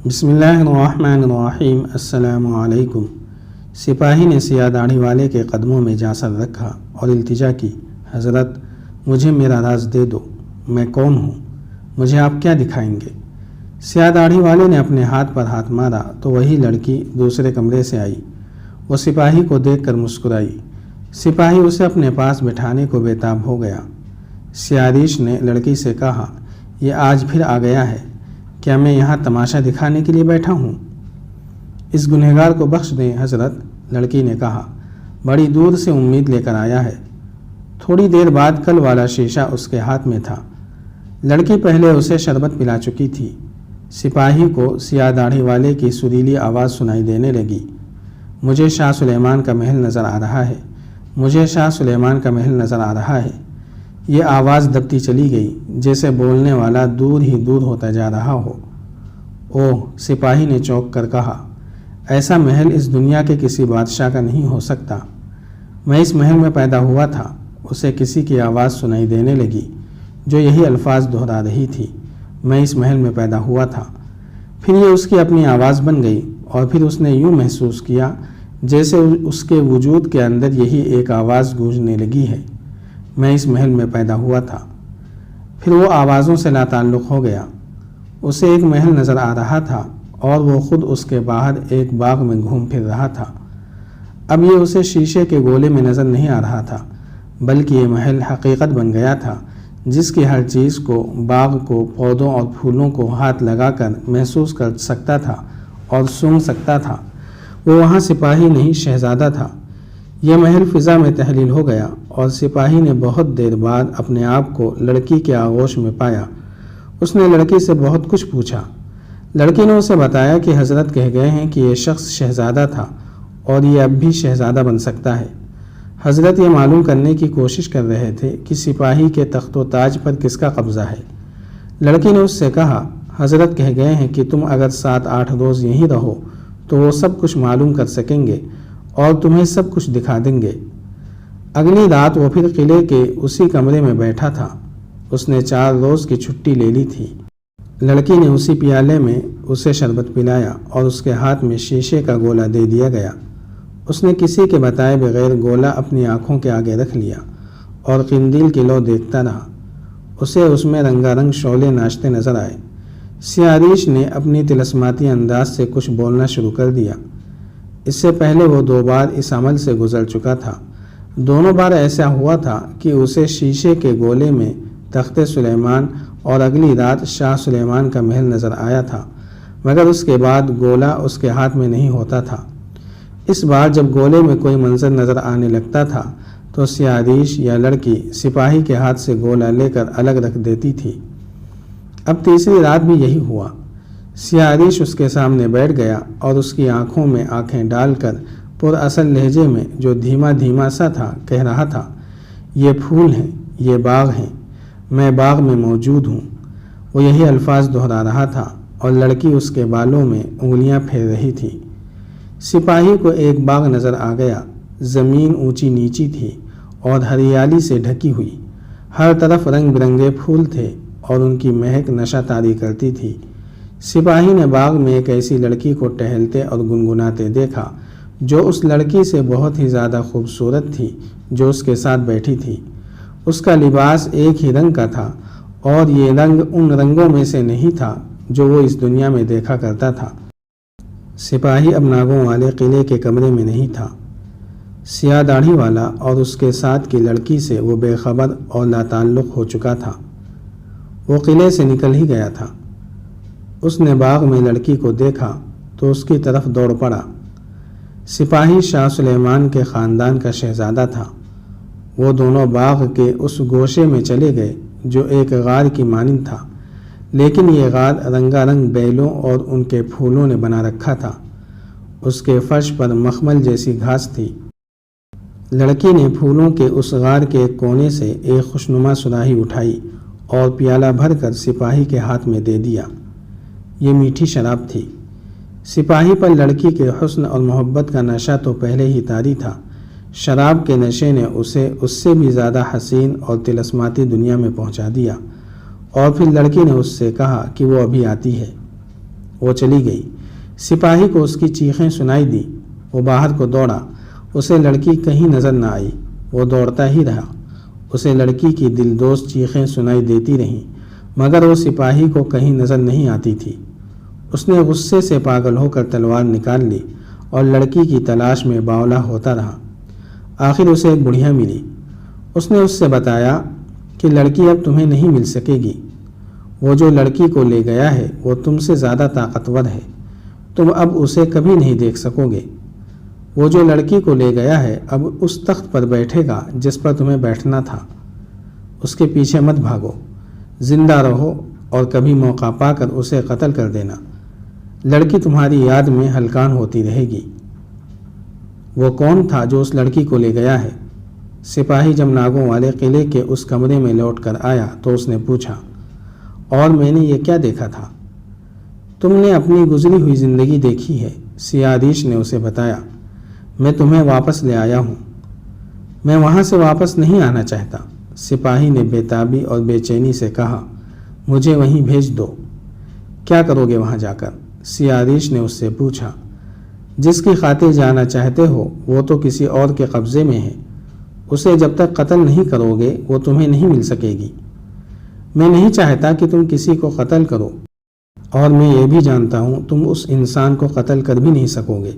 بسم اللہ الرحمن الرحیم۔ السلام علیکم۔ سپاہی نے سیاہ داڑھی والے کے قدموں میں جا سر رکھا اور التجا کی، حضرت مجھے میرا راز دے دو، میں کون ہوں، مجھے آپ کیا دکھائیں گے؟ سیاہ داڑھی والے نے اپنے ہاتھ پر ہاتھ مارا تو وہی لڑکی دوسرے کمرے سے آئی۔ وہ سپاہی کو دیکھ کر مسکرائی۔ سپاہی اسے اپنے پاس بٹھانے کو بے تاب ہو گیا۔ سیاریش نے لڑکی سے کہا، یہ آج پھر آ گیا ہے، کیا میں یہاں تماشا دکھانے کے لیے بیٹھا ہوں؟ اس گنہگار کو بخش دیں حضرت، لڑکی نے کہا، بڑی دور سے امید لے کر آیا ہے۔ تھوڑی دیر بعد کل والا شیشہ اس کے ہاتھ میں تھا۔ لڑکی پہلے اسے شربت پلا چکی تھی۔ سپاہی کو سیاہ داڑھی والے کی سریلی آواز سنائی دینے لگی، مجھے شاہ سلیمان کا محل نظر آ رہا ہے، مجھے شاہ سلیمان کا محل نظر آ رہا ہے۔ یہ آواز دبتی چلی گئی، جیسے بولنے والا دور ہی دور ہوتا جا رہا ہو۔ اوہ، سپاہی نے چونک کر کہا، ایسا محل اس دنیا کے کسی بادشاہ کا نہیں ہو سکتا۔ میں اس محل میں پیدا ہوا تھا۔ اسے کسی کی آواز سنائی دینے لگی جو یہی الفاظ دہرا رہی تھی، میں اس محل میں پیدا ہوا تھا۔ پھر یہ اس کی اپنی آواز بن گئی اور پھر اس نے یوں محسوس کیا جیسے اس کے وجود کے اندر یہی ایک آواز گونجنے لگی ہے، میں اس محل میں پیدا ہوا تھا۔ پھر وہ آوازوں سے لا تعلق ہو گیا۔ اسے ایک محل نظر آ رہا تھا اور وہ خود اس کے باہر ایک باغ میں گھوم پھر رہا تھا۔ اب یہ اسے شیشے کے گولے میں نظر نہیں آ رہا تھا، بلکہ یہ محل حقیقت بن گیا تھا، جس کی ہر چیز کو، باغ کو، پودوں اور پھولوں کو ہاتھ لگا کر محسوس کر سکتا تھا اور سونگھ سکتا تھا۔ وہ وہاں سپاہی نہیں، شہزادہ تھا۔ یہ محل فضا میں تحلیل ہو گیا اور سپاہی نے بہت دیر بعد اپنے آپ کو لڑکی کے آغوش میں پایا۔ اس نے لڑکی سے بہت کچھ پوچھا۔ لڑکی نے اسے بتایا کہ حضرت کہہ گئے ہیں کہ یہ شخص شہزادہ تھا اور یہ اب بھی شہزادہ بن سکتا ہے۔ حضرت یہ معلوم کرنے کی کوشش کر رہے تھے کہ سپاہی کے تخت و تاج پر کس کا قبضہ ہے۔ لڑکی نے اس سے کہا، حضرت کہہ گئے ہیں کہ تم اگر 7-8 روز یہیں رہو تو وہ سب کچھ معلوم کر سکیں گے اور تمہیں سب کچھ دکھا دیں گے۔ اگلی رات وہ پھر قلعے کے اسی کمرے میں بیٹھا تھا۔ اس نے 4 روز کی چھٹی لے لی تھی۔ لڑکی نے اسی پیالے میں اسے شربت پلایا اور اس کے ہاتھ میں شیشے کا گولا دے دیا گیا۔ اس نے کسی کے بتائے بغیر گولا اپنی آنکھوں کے آگے رکھ لیا اور قندیل کی لو دیکھتا رہا۔ اسے اس میں رنگا رنگ شعلے ناچتے نظر آئے۔ سیاریش نے اپنی طلسماتی انداز سے کچھ بولنا شروع کر دیا۔ اس سے پہلے وہ 2 بار اس عمل سے گزر چکا تھا۔ دونوں بار ایسا ہوا تھا کہ اسے شیشے کے گولے میں تخت سلیمان اور اگلی رات شاہ سلیمان کا محل نظر آیا تھا، مگر اس کے بعد گولا اس کے ہاتھ میں نہیں ہوتا تھا۔ اس بار جب گولے میں کوئی منظر نظر آنے لگتا تھا تو سیاریش یا لڑکی سپاہی کے ہاتھ سے گولا لے کر الگ رکھ دیتی تھی۔ اب تیسری رات بھی یہی ہوا۔ سیاریش اس کے سامنے بیٹھ گیا اور اس کی آنکھوں میں آنکھیں ڈال کر پر اصل لہجے میں جو دھیما دھیما سا تھا کہہ رہا تھا، یہ پھول ہیں، یہ باغ ہیں، میں باغ میں موجود ہوں۔ وہ یہی الفاظ دہرا رہا تھا اور لڑکی اس کے بالوں میں انگلیاں پھیر رہی تھی۔ سپاہی کو ایک باغ نظر آ گیا۔ زمین اونچی نیچی تھی اور ہریالی سے ڈھکی ہوئی، ہر طرف رنگ برنگے پھول تھے اور ان کی مہک نشہ طاری کرتی تھی۔ سپاہی نے باغ میں ایک ایسی لڑکی کو ٹہلتے اور گنگناتے دیکھا جو اس لڑکی سے بہت ہی زیادہ خوبصورت تھی جو اس کے ساتھ بیٹھی تھی۔ اس کا لباس ایک ہی رنگ کا تھا اور یہ رنگ ان رنگوں میں سے نہیں تھا جو وہ اس دنیا میں دیکھا کرتا تھا۔ سپاہی اب ناگوں والے قلعے کے کمرے میں نہیں تھا۔ سیاہ داڑھی والا اور اس کے ساتھ کی لڑکی سے وہ بے خبر اور لا تعلق ہو چکا تھا۔ وہ قلعے سے نکل ہی گیا تھا۔ اس نے باغ میں لڑکی کو دیکھا تو اس کی طرف دوڑ پڑا۔ سپاہی شاہ سلیمان کے خاندان کا شہزادہ تھا۔ وہ دونوں باغ کے اس گوشے میں چلے گئے جو ایک غار کی مانند تھا، لیکن یہ غار رنگا رنگ بیلوں اور ان کے پھولوں نے بنا رکھا تھا۔ اس کے فرش پر مخمل جیسی گھاس تھی۔ لڑکی نے پھولوں کے اس غار کے ایک کونے سے ایک خوشنما سراہی اٹھائی اور پیالہ بھر کر سپاہی کے ہاتھ میں دے دیا۔ یہ میٹھی شراب تھی۔ سپاہی پر لڑکی کے حسن اور محبت کا نشہ تو پہلے ہی طاری تھا۔ شراب کے نشے نے اسے اس سے بھی زیادہ حسین اور طلسماتی دنیا میں پہنچا دیا، اور پھر لڑکی نے اس سے کہا کہ وہ ابھی آتی ہے۔ وہ چلی گئی۔ سپاہی کو اس کی چیخیں سنائی دی، وہ باہر کو دوڑا، اسے لڑکی کہیں نظر نہ آئی، وہ دوڑتا ہی رہا، اسے لڑکی کی دلدوز چیخیں سنائی دیتی رہیں مگر وہ سپاہی کو کہیں نظر نہیں آتی تھی۔ اس نے غصے سے پاگل ہو کر تلوار نکال لی اور لڑکی کی تلاش میں باولا ہوتا رہا۔ آخر اسے ایک بڑھیا ملی۔ اس نے اس سے بتایا کہ لڑکی اب تمہیں نہیں مل سکے گی، وہ جو لڑکی کو لے گیا ہے وہ تم سے زیادہ طاقتور ہے، تم اب اسے کبھی نہیں دیکھ سکو گے۔ وہ جو لڑکی کو لے گیا ہے اب اس تخت پر بیٹھے گا جس پر تمہیں بیٹھنا تھا، اس کے پیچھے مت بھاگو، زندہ رہو اور کبھی موقع پا کر اسے قتل کر دینا، لڑکی تمہاری یاد میں ہلکان ہوتی رہے گی۔ وہ کون تھا جو اس لڑکی کو لے گیا ہے؟ سپاہی جب ناگوں والے قلعے کے اس کمرے میں لوٹ کر آیا تو اس نے پوچھا، اور میں نے یہ کیا دیکھا تھا؟ تم نے اپنی گزری ہوئی زندگی دیکھی ہے، سیادیش نے اسے بتایا۔ میں تمہیں واپس لے آیا ہوں۔ میں وہاں سے واپس نہیں آنا چاہتا، سپاہی نے بے تابی اور بے چینی سے کہا۔ مجھے وہیں بھیج دو۔ کیا کرو گے وہاں جا کر؟ سیادیش نے اس سے پوچھا۔ جس کی خاطر جانا چاہتے ہو وہ تو کسی اور کے قبضے میں ہے، اسے جب تک قتل نہیں کرو گے وہ تمہیں نہیں مل سکے گی۔ میں نہیں چاہتا کہ تم کسی کو قتل کرو، اور میں یہ بھی جانتا ہوں تم اس انسان کو قتل کر بھی نہیں سکو گے۔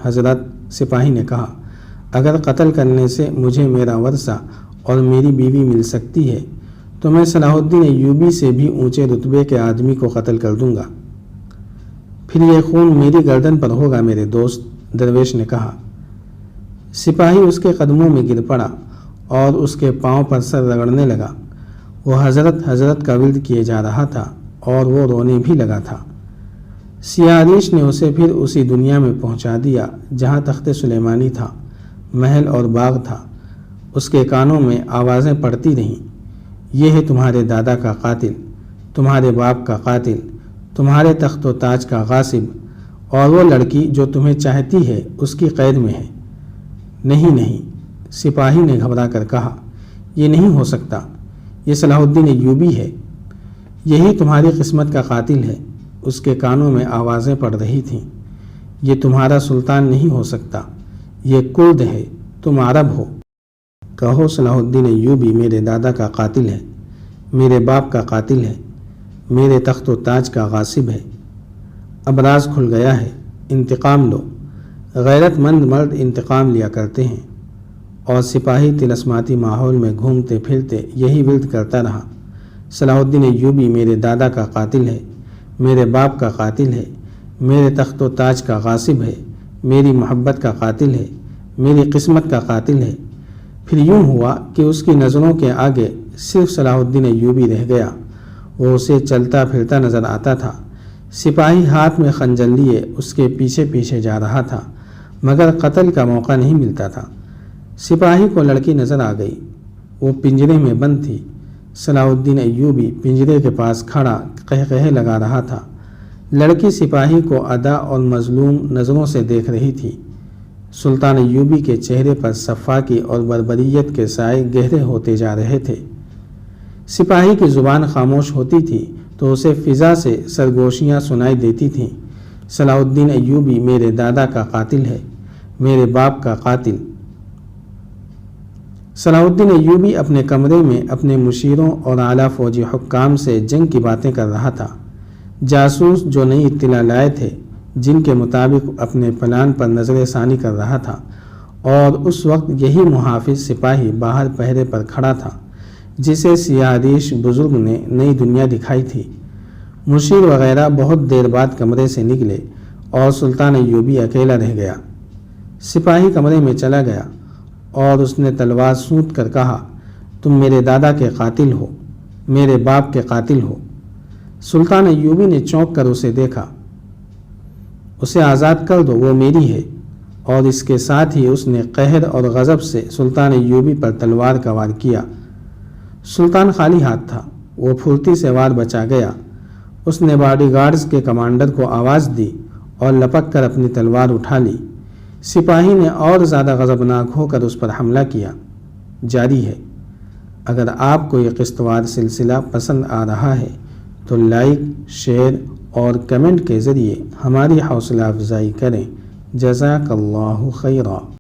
حضرت، سپاہی نے کہا، اگر قتل کرنے سے مجھے میرا ورثہ اور میری بیوی مل سکتی ہے تو میں صلاح الدین ایوبی سے بھی اونچے رتبے کے آدمی کو قتل کر دوں گا۔ پھر یہ خون میری گردن پر ہوگا میرے دوست، درویش نے کہا۔ سپاہی اس کے قدموں میں گر پڑا اور اس کے پاؤں پر سر رگڑنے لگا۔ وہ حضرت حضرت کا ورد کیے جا رہا تھا اور وہ رونے بھی لگا تھا۔ سیادیش نے اسے پھر اسی دنیا میں پہنچا دیا جہاں تخت سلیمانی تھا، محل اور باغ تھا۔ اس کے کانوں میں آوازیں پڑتی رہیں، یہ ہے تمہارے دادا کا قاتل، تمہارے باپ کا قاتل، تمہارے تخت و تاج کا غاصب، اور وہ لڑکی جو تمہیں چاہتی ہے اس کی قید میں ہے۔ نہیں نہیں، سپاہی نے گھبرا کر کہا، یہ نہیں ہو سکتا، یہ صلاح الدین ایوبی ہے، یہی تمہاری قسمت کا قاتل ہے۔ اس کے کانوں میں آوازیں پڑ رہی تھیں، یہ تمہارا سلطان نہیں ہو سکتا، یہ کرد ہے، تم عرب ہو۔ کہو صلاح الدین ایوبی میرے دادا کا قاتل ہے، میرے باپ کا قاتل ہے، میرے تخت و تاج کا غاصب ہے۔ اب راز کھل گیا ہے، انتقام لو۔ غیرت مند مرد انتقام لیا کرتے ہیں۔ اور سپاہی طلسماتی ماحول میں گھومتے پھرتے یہی ورد کرتا رہا، صلاح الدین ایوبی میرے دادا کا قاتل ہے، میرے باپ کا قاتل ہے، میرے تخت و تاج کا غاصب ہے، میری محبت کا قاتل ہے، میری قسمت کا قاتل ہے۔ پھر یوں ہوا کہ اس کی نظروں کے آگے صرف صلاح الدین ایوبی رہ گیا۔ وہ اسے چلتا پھرتا نظر آتا تھا۔ سپاہی ہاتھ میں خنجر لیے اس کے پیچھے پیچھے جا رہا تھا مگر قتل کا موقع نہیں ملتا تھا۔ سپاہی کو لڑکی نظر آ گئی، وہ پنجرے میں بند تھی۔ صلاح الدین ایوبی پنجرے کے پاس کھڑا قہقہے لگا رہا تھا۔ لڑکی سپاہی کو ادا اور مظلوم نظروں سے دیکھ رہی تھی۔ سلطان ایوبی کے چہرے پر صفاقی اور بربریت کے سائے گہرے ہوتے جا رہے تھے۔ سپاہی کی زبان خاموش ہوتی تھی تو اسے فضا سے سرگوشیاں سنائی دیتی تھیں، صلاح الدین ایوبی میرے دادا کا قاتل ہے، میرے باپ کا قاتل۔ صلاح الدین ایوبی اپنے کمرے میں اپنے مشیروں اور اعلیٰ فوجی حکام سے جنگ کی باتیں کر رہا تھا۔ جاسوس جو نئی اطلاع لائے تھے جن کے مطابق اپنے پلان پر نظر ثانی کر رہا تھا، اور اس وقت یہی محافظ سپاہی باہر پہرے پر کھڑا تھا جسے سیادیش بزرگ نے نئی دنیا دکھائی تھی۔ مشیر وغیرہ بہت دیر بعد کمرے سے نکلے اور سلطان ایوبی اکیلا رہ گیا۔ سپاہی کمرے میں چلا گیا اور اس نے تلوار سونت کر کہا، تم میرے دادا کے قاتل ہو، میرے باپ کے قاتل ہو۔ سلطان ایوبی نے چونک کر اسے دیکھا۔ اسے آزاد کر دو، وہ میری ہے۔ اور اس کے ساتھ ہی اس نے قہر اور غضب سے سلطان ایوبی پر تلوار کا وار کیا۔ سلطان خالی ہاتھ تھا، وہ پھرتی سے وار بچا گیا۔ اس نے باڈی گارڈز کے کمانڈر کو آواز دی اور لپک کر اپنی تلوار اٹھا لی۔ سپاہی نے اور زیادہ غضبناک ہو کر اس پر حملہ کیا۔ جاری ہے۔ اگر آپ کو یہ قسط وار سلسلہ پسند آ رہا ہے تو لائک، شیئر اور کمنٹ کے ذریعے ہماری حوصلہ افزائی کریں۔ جزاک اللہ خیرا۔